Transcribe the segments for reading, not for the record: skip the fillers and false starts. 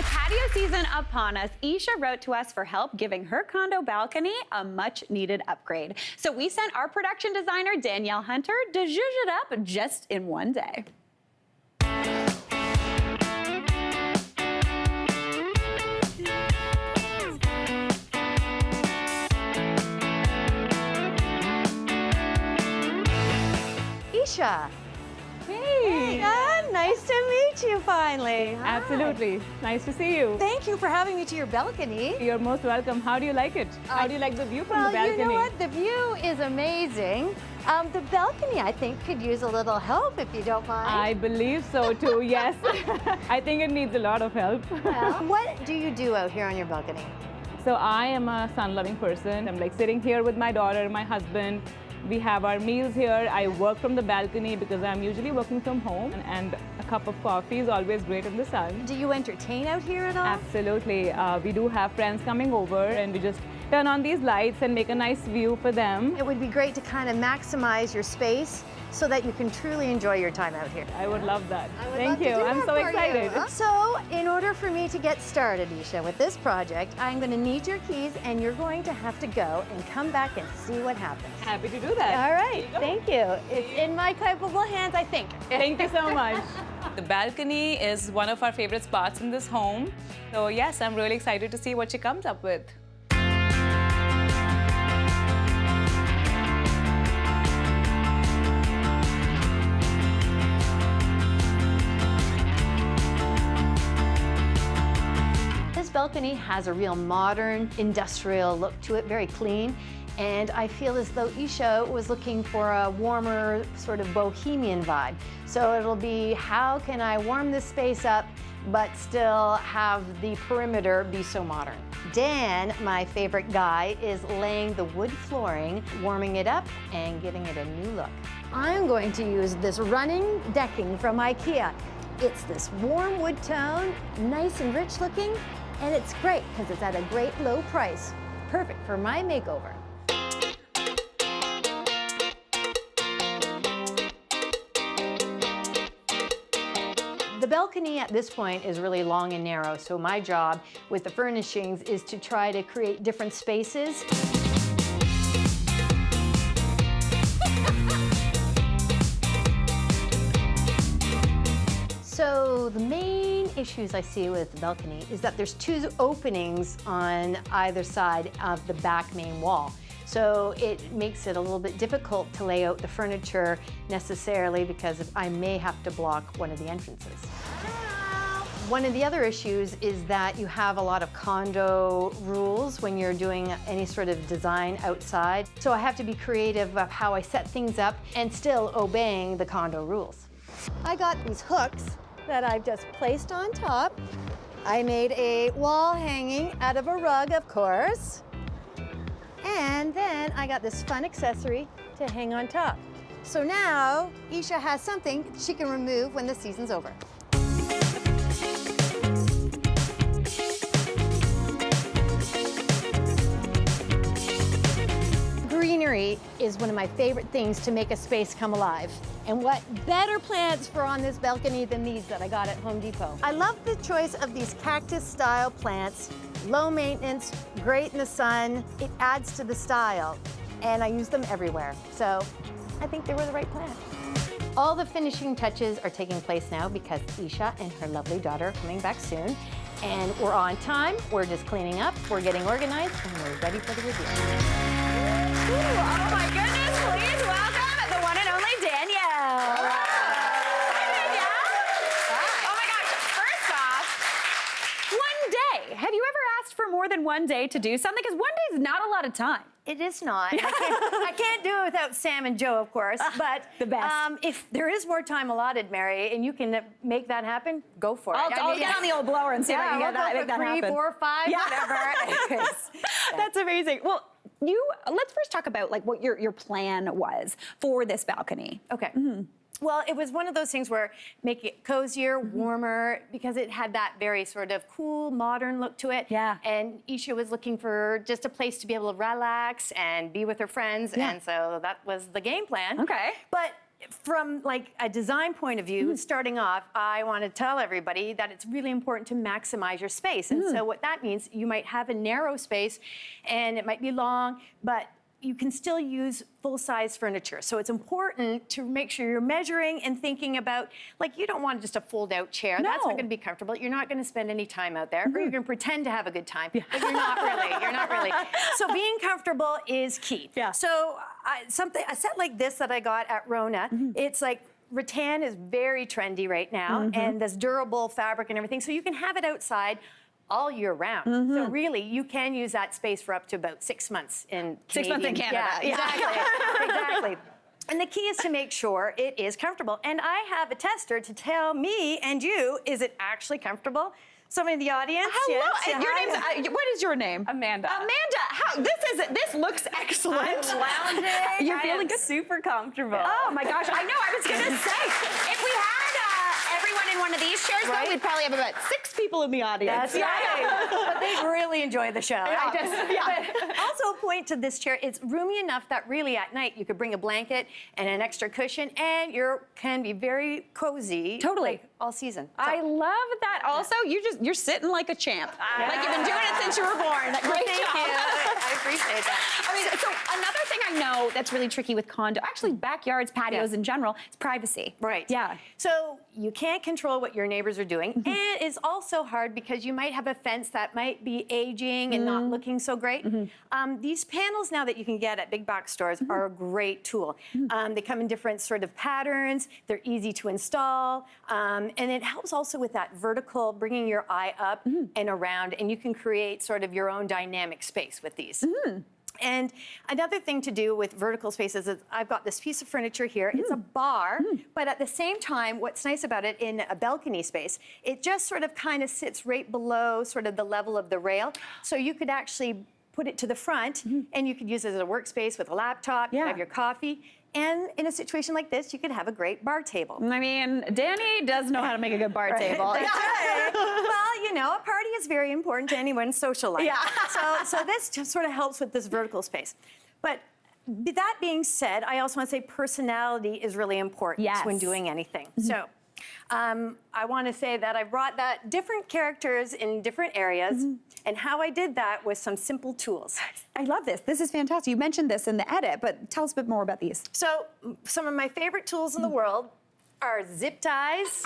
Patio season upon us, Isha wrote to us for help giving her condo balcony a much-needed upgrade. So we sent our production designer, Danielle Hunter, to zhuzh it up just in one day. Isha. Hey! Nice to meet you finally. Hi. Absolutely. Nice to see you. Thank you for having me to your balcony. You're most welcome. How do you like it? How do you like the view from the balcony? You know what? The view is amazing. The balcony, I think, could use a little help if you don't mind. I believe so too, yes. I think it needs a lot of help. Well, what do you do out here on your balcony? So I am a sun-loving person. I'm like sitting here with my daughter, my husband. We have our meals here. I work from the balcony because I'm usually working from home, and a cup of coffee is always great in the sun. Do you entertain out here at all? Absolutely. We do have friends coming over, and we just turn on these lights and make a nice view for them. It would be great to kind of maximize your space so that you can truly enjoy your time out here. I would love that. Thank you. I'm so excited. So, in order for me to get started, Isha, with this project, I'm going to need your keys, and you're going to have to go and come back and see what happens. Happy to do that. All right, thank you. It's in my capable hands, I think. Thank you so much. The balcony is one of our favorite spots in this home. So yes, I'm really excited to see what she comes up with. This balcony has a real modern, industrial look to it, very clean. And I feel as though Isha was looking for a warmer, sort of bohemian vibe. So it'll be, how can I warm this space up, but still have the perimeter be so modern? Dan, my favorite guy, is laying the wood flooring, warming it up, and giving it a new look. I'm going to use this running decking from IKEA. It's this warm wood tone, nice and rich looking, and it's great because it's at a great low price. Perfect for my makeover. The balcony at this point is really long and narrow, so my job with the furnishings is to try to create different spaces. So the main issues I see with the balcony is that there's two openings on either side of the back main wall. So it makes it a little bit difficult to lay out the furniture necessarily because I may have to block one of the entrances. One of the other issues is that you have a lot of condo rules when you're doing any sort of design outside. So I have to be creative of how I set things up and still obeying the condo rules. I got these hooks that I've just placed on top. I made a wall hanging out of a rug, of course. And then I got this fun accessory to hang on top. So now Isha has something she can remove when the season's over. Greenery is one of my favorite things to make a space come alive. And what better plants for on this balcony than these that I got at Home Depot? I love the choice of these cactus-style plants. Low maintenance, great in the sun. It adds to the style, and I use them everywhere. So I think they were the right plant. All the finishing touches are taking place now because Isha and her lovely daughter are coming back soon. And we're on time, we're just cleaning up, we're getting organized, and we're ready for the review. Ooh, oh my goodness, please welcome the one and only Danielle. Hi, Danielle. Oh my gosh, first off, one day. Have you ever asked for more than one day to do something? Because one day is not a lot of time. It is not. I can't do it without Sam and Joe, of course. But the best. If there is more time allotted, Mary, and you can make that happen, go for it. I'll get on the old blower and see if I can make that happen. 3, 4, 5, whatever. That's amazing. Well, let's first talk about like what your plan was for this balcony. Okay. Well, it was one of those things where make it cozier, warmer, because it had that very sort of cool, modern look to it. Yeah. And Isha was looking for just a place to be able to relax and be with her friends, and so that was the game plan. Okay. But from like a design point of view, starting off, I want to tell everybody that it's really important to maximize your space. And so what that means, you might have a narrow space and it might be long, but you can still use full-size furniture. So it's important to make sure you're measuring and thinking about, like, you don't want just a fold-out chair. That's not gonna be comfortable. You're not gonna spend any time out there, or you're gonna pretend to have a good time, but you're not really, you're not really. So being comfortable is key. Yeah. So a set like this that I got at Rona, it's like, rattan is very trendy right now, and this durable fabric and everything, so you can have it outside all year round. So really, you can use that space for up to about 6 months in 6 months in Canada. Yeah, exactly, exactly. And the key is to make sure it is comfortable. And I have a tester to tell me and you, is it actually comfortable? Somebody in the audience? Hello. Yes, Your hi. name's, what is your name? Amanda. Amanda, this looks excellent. I'm lounging. You're I feeling am good? super comfortable. Oh my gosh, I know, I was gonna say, if we had everyone in one of these chairs, though, Right? we'd probably have about 6 people in the audience. That's right. But they really enjoy the show. But also a point to this chair, it's roomy enough that really at night you could bring a blanket and an extra cushion and you can be very cozy. Totally. Like, all season. So, I love that. Also, you're sitting like a champ. Like you've been doing it since you were born. Great thank job. you. I appreciate that. I mean, so another thing I know that's really tricky with condo, actually backyards, patios in general, is privacy. Right. Yeah. So you can't control what your neighbors are doing. And it's also hard because you might have a fence that might be aging and not looking so great. These panels now that you can get at big box stores are a great tool. They come in different sort of patterns. They're easy to install. And it helps also with that vertical, bringing your eye up and around. And you can create sort of your own dynamic space with these. And another thing to do with vertical spaces is I've got this piece of furniture here. It's a bar, but at the same time, what's nice about it in a balcony space, it just sort of kind of sits right below sort of the level of the rail. So you could actually put it to the front and you could use it as a workspace with a laptop, you have your coffee. And in a situation like this, you could have a great bar table. I mean, Danny does know how to make a good bar table. That's right. Well, you know, a party is very important to anyone's social life. So this just sort of helps with this vertical space. But that being said, I also want to say personality is really important when doing anything. So I want to say that I brought that different characters in different areas, and how I did that with some simple tools. I love this. This is fantastic. You mentioned this in the edit, but tell us a bit more about these. So some of my favorite tools in the world are zip ties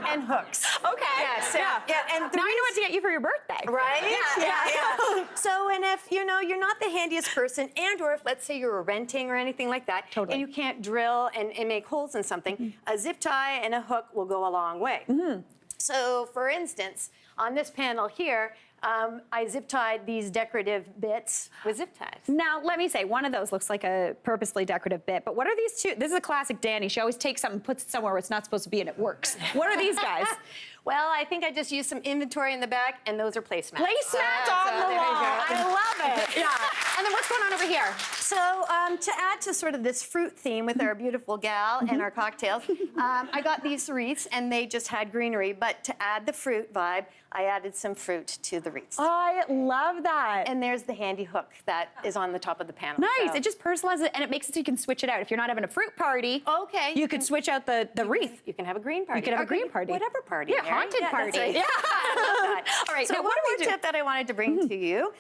and hooks. Okay. Yes, and now I know what to get you for your birthday. Right? Yeah. So, and if, you know, you're not the handiest person, and or if, let's say, you're renting or anything like that, and you can't drill and make holes in something, a zip tie and a hook will go a long way. So, for instance, on this panel here, I zip tied these decorative bits with zip ties. Now, let me say, one of those looks like a purposely decorative bit, but what are these two? This is a classic Danny. She always takes something, puts it somewhere where it's not supposed to be, and it works. What are these guys? Well, I think I just used some inventory in the back, and those are placemats. Placemats on the wall. I love it. And then what's going on over here? So to add to sort of this fruit theme with our beautiful gal and our cocktails, I got these wreaths, and they just had greenery. But to add the fruit vibe, I added some fruit to the wreaths. I love that. And there's the handy hook that is on the top of the panel. Nice. So. It just personalizes it, and it makes it so you can switch it out. If you're not having a fruit party, you could switch out the wreath. You can have a green party. You could have a green party. Whatever party. Yeah, haunted party. Right. Yeah. All right. So one more tip that I wanted to bring to you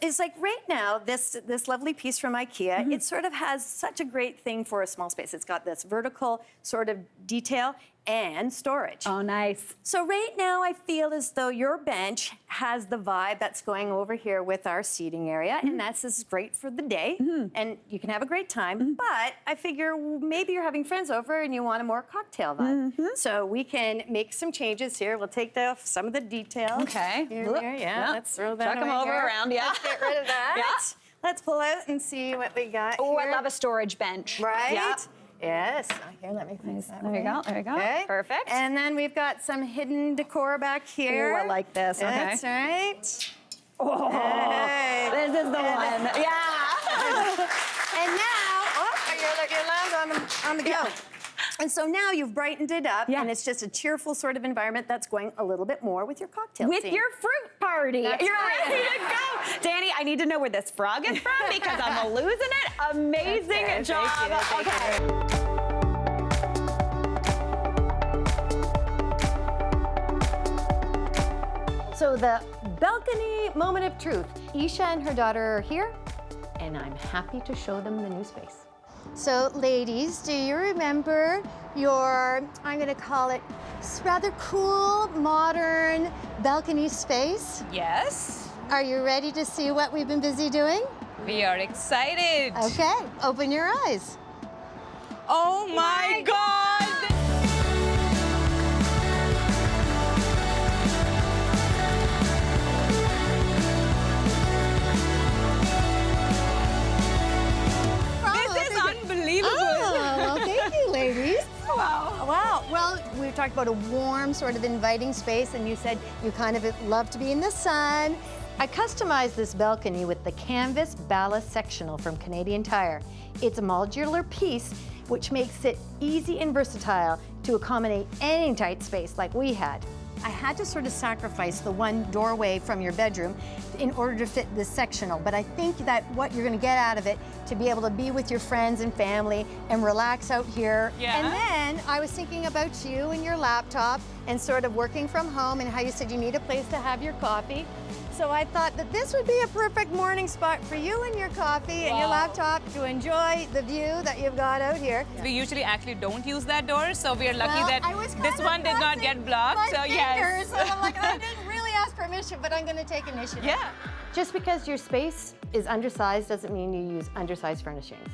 is like right now, this lovely piece from IKEA, it sort of has such a great thing for a small space. It's got this vertical sort of detail and storage. Oh, nice. So right now I feel as though your bench has the vibe that's going over here with our seating area, and this is great for the day, and you can have a great time, but I figure maybe you're having friends over and you want a more cocktail vibe. So we can make some changes here. We'll take off some of the details. Okay. Here, let's throw that Chuck them away over here. around, Let's get rid of that. Let's pull out and see what we got Oh, here. I love a storage bench. Right? Yeah. Yes. Here, let me fix that. There you go. There you go. Okay. Perfect. And then we've got some hidden decor back here. Oh, I like this. Okay. That's right. Oh, this is the one. Yeah. And now, your lamb's on the go. And so now you've brightened it up, and it's just a cheerful sort of environment that's going a little bit more with your cocktail With scene. your fruit party. That's You're right. ready to go. Danny, I need to know where this frog is from because I'm losing it. Amazing job. Thank you. So the balcony moment of truth. Isha and her daughter are here, and I'm happy to show them the new space. So ladies, do you remember your, I'm gonna call it, rather cool, modern balcony space? Yes. Are you ready to see what we've been busy doing? We are excited. Okay, open your eyes. Oh my God! This is unbelievable. Oh, well, thank you, ladies. Wow. Wow. Well, we talked about a warm, sort of inviting space, and you said you kind of love to be in the sun. I customized this balcony with the canvas ballast sectional from Canadian Tire. It's a modular piece which makes it easy and versatile to accommodate any tight space like we had. I had to sort of sacrifice the one doorway from your bedroom in order to fit this sectional, but I think that what you're gonna get out of it to be able to be with your friends and family and relax out here. Yeah. And then I was thinking about you and your laptop and sort of working from home and how you said you need a place to have your coffee. So I thought that this would be a perfect morning spot for you and your coffee and your laptop to enjoy the view that you've got out here. We usually actually don't use that door, so we are lucky that I was this kind of one did not get blocked. my So yes. fingers, and I'm like, I didn't really ask permission, but I'm going to take initiative. Yeah. Just because your space is undersized doesn't mean you use undersized furnishings.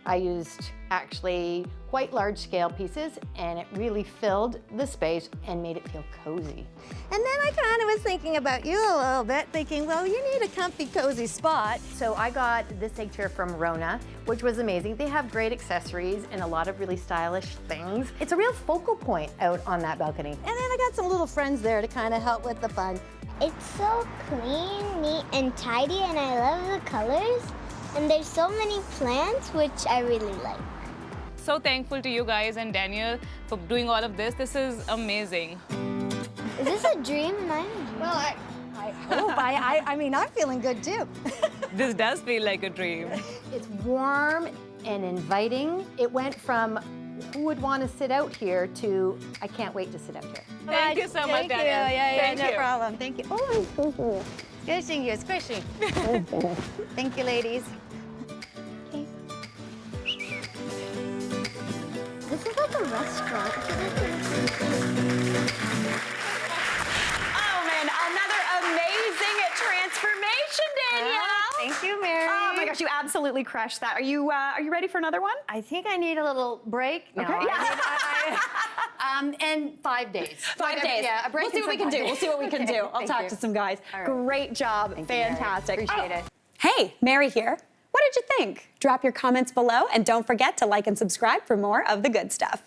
I used actually quite large scale pieces, and it really filled the space and made it feel cozy. And then I kind of was thinking about you a little bit, thinking, well, you need a comfy, cozy spot. So I got this egg chair from Rona, which was amazing. They have great accessories and a lot of really stylish things. It's a real focal point out on that balcony. And then I got some little friends there to kind of help with the fun. It's so clean, neat, and tidy, and I love the colors. And there's so many plants, which I really like. So thankful to you guys and Danielle for doing all of this. This is amazing. Is this a dream? Mine? Well, I hope. I mean, I'm feeling good too. This does feel like a dream. It's warm and inviting. It went from who would want to sit out here to I can't wait to sit out here. Thank you so much, Thank you. Danielle. Yeah, Thank no you. problem. Thank you. Oh, thank you. Good seeing you. Squishy. Thank you, ladies. Okay. This is like a restaurant. Oh man, another amazing transformation, Danielle. Thank you, Mary. Oh my gosh, you absolutely crushed that. Are you ready for another one? I think I need a little break. No, Okay. and 5 days. 5 days. Yeah, a break. We'll see what we can do. We'll see what we can do. I'll Thank talk you. to some guys. All right. Great job. Thank you, Mary. Fantastic. Appreciate it. Hey, Mary here. What did you think? Drop your comments below and don't forget to like and subscribe for more of the good stuff.